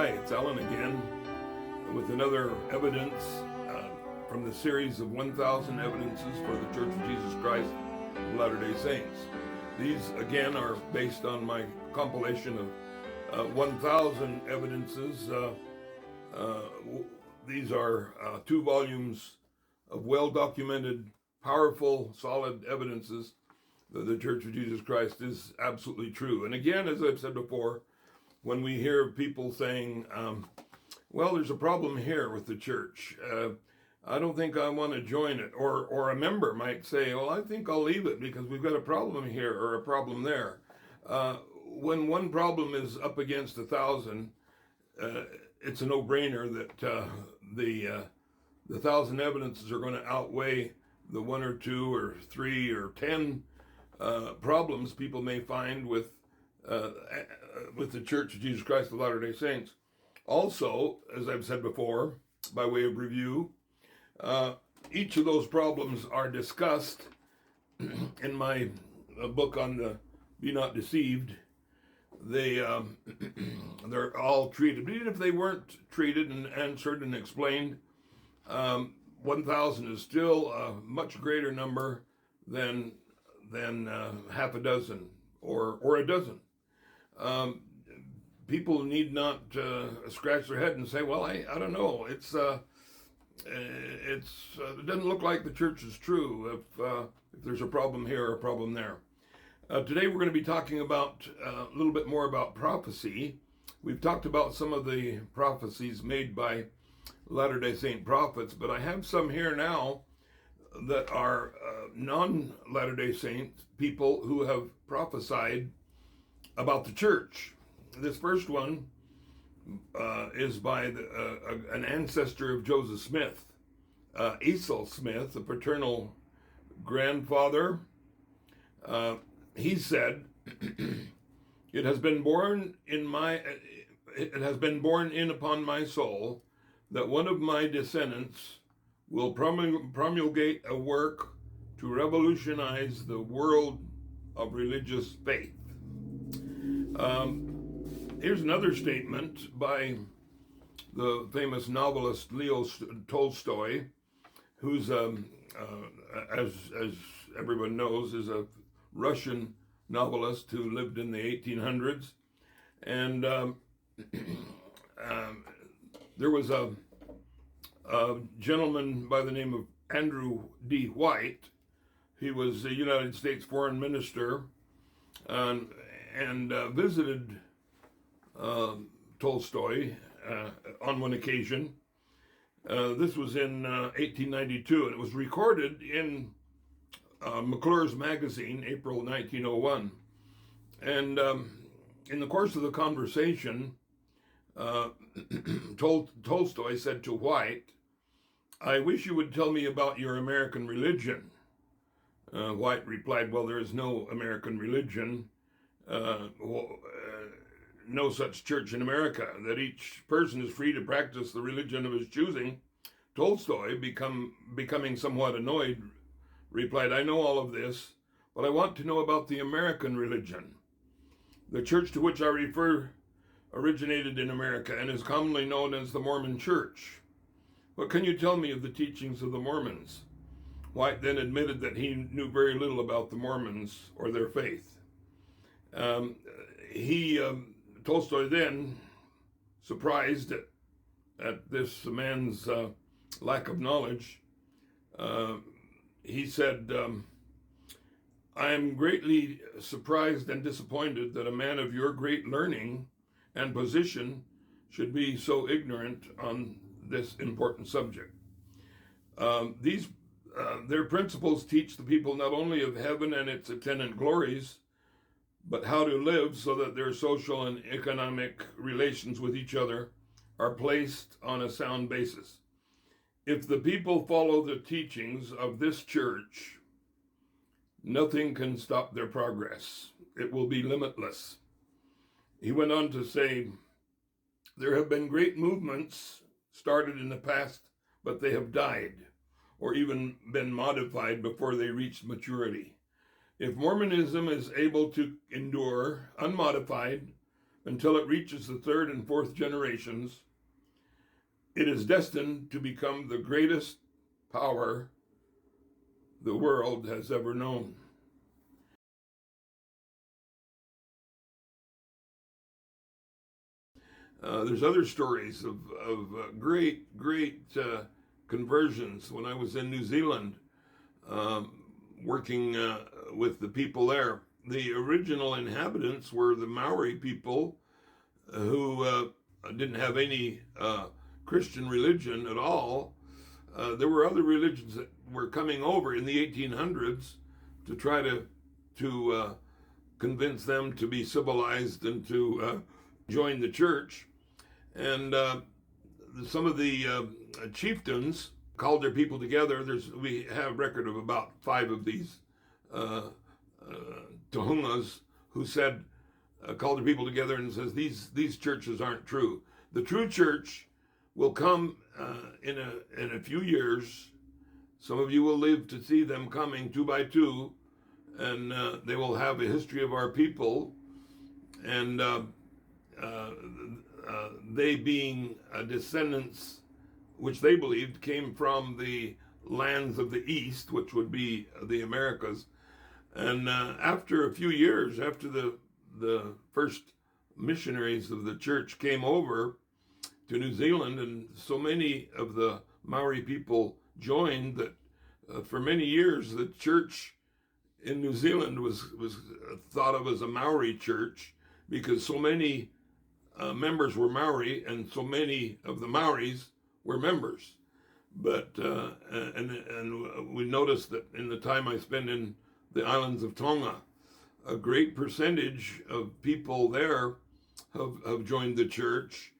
Hi, it's Alan again with another evidence from the series of 1,000 Evidences for the Church of Jesus Christ of Latter-day Saints. These, again, are based on my compilation of 1,000 evidences. These are 2 volumes of well-documented, powerful, solid evidences that the Church of Jesus Christ is absolutely true. And again, as I've said before, when we hear people saying, well, there's a problem here with the church, I don't think I want to join it. Or a member might say, well, I think I'll leave it because we've got a problem here or a problem there. When one problem is up against 1,000, it's a no-brainer that the 1,000 evidences are going to outweigh the 1 or 2 or 3 or 10 problems people may find with the Church of Jesus Christ of Latter-day Saints. Also, as I've said before, by way of review, each of those problems are discussed in my book on the Be Not Deceived. They're all treated. But even if they weren't treated and answered and explained, 1,000 is still a much greater number than half a dozen or a dozen. People need not scratch their head and say, well, I don't know. It doesn't look like the church is true if there's a problem here or a problem there. Today we're going to be talking about a little bit more about prophecy. We've talked about some of the prophecies made by Latter-day Saint prophets, but I have some here now that are non-Latter-day Saint people who have prophesied about the church. This first one is by an ancestor of Joseph Smith, Esau Smith, the paternal grandfather. He said, "It has been born in upon my soul that one of my descendants will promulgate a work to revolutionize the world of religious faith." Here's another statement by the famous novelist Leo Tolstoy, who's, as everyone knows, is a Russian novelist who lived in the 1800s. And there was a gentleman by the name of Andrew D. White. He was a United States foreign minister and visited Tolstoy on one occasion. This was in 1892, and it was recorded in McClure's magazine, April 1901. And in the course of the conversation, Tolstoy said to White, "I wish you would tell me about your American religion." White replied, "Well, there is no American religion, no such church in America, that each person is free to practice the religion of his choosing." Tolstoy, becoming somewhat annoyed, replied, "I know all of this, but I want to know about the American religion. The church to which I refer originated in America and is commonly known as the Mormon Church. What can you tell me of the teachings of the Mormons?" White then admitted that he knew very little about the Mormons or their faith. Tolstoy then, surprised at this man's lack of knowledge, he said, "I am greatly surprised and disappointed that a man of your great learning and position should be so ignorant on this important subject. Their principles teach the people not only of heaven and its attendant glories, but how to live so that their social and economic relations with each other are placed on a sound basis. If the people follow the teachings of this church, nothing can stop their progress. It will be limitless." He went on to say, "There have been great movements started in the past, but they have died, or even been modified before they reached maturity. If Mormonism is able to endure unmodified, until it reaches the third and fourth generations, it is destined to become the greatest power the world has ever known. There's other stories of great conversions. When I was in New Zealand, working with the people there, the original inhabitants were the Maori people who didn't have any Christian religion at all. There were other religions that were coming over in the 1800s to try to convince them to be civilized and to join the church. And some of the chieftains called their people together. We have record of about 5 of these tohungas who said, called their people together and says, these churches aren't true. The true church will come in a few years. Some of you will live to see them coming 2 by 2, and they will have a history of our people, and they being descendants, which they believed came from the lands of the East, which would be the Americas. And after a few years, after the first missionaries of the church came over to New Zealand, and so many of the Maori people joined that for many years the church in New Zealand was thought of as a Maori church, because so many members were Maori, and so many of the Maoris were members. But and we noticed that in the time I spent in the islands of Tonga, a great percentage of people there have joined the church.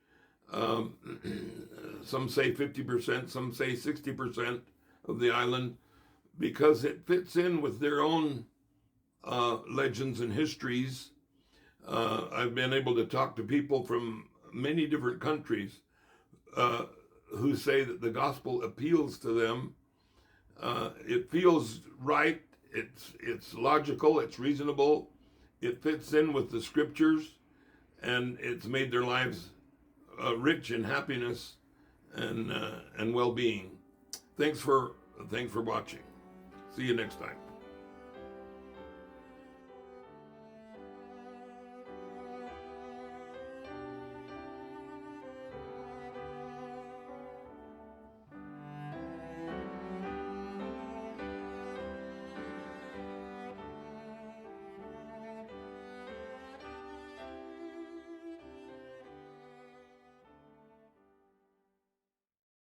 Some say 50%, some say 60% of the island, because it fits in with their own legends and histories. I've been able to talk to people from many different countries who say that the gospel appeals to them. It feels right. It's logical. It's reasonable. It fits in with the scriptures, and it's made their lives rich in happiness and well-being. Thanks for watching. See you next time.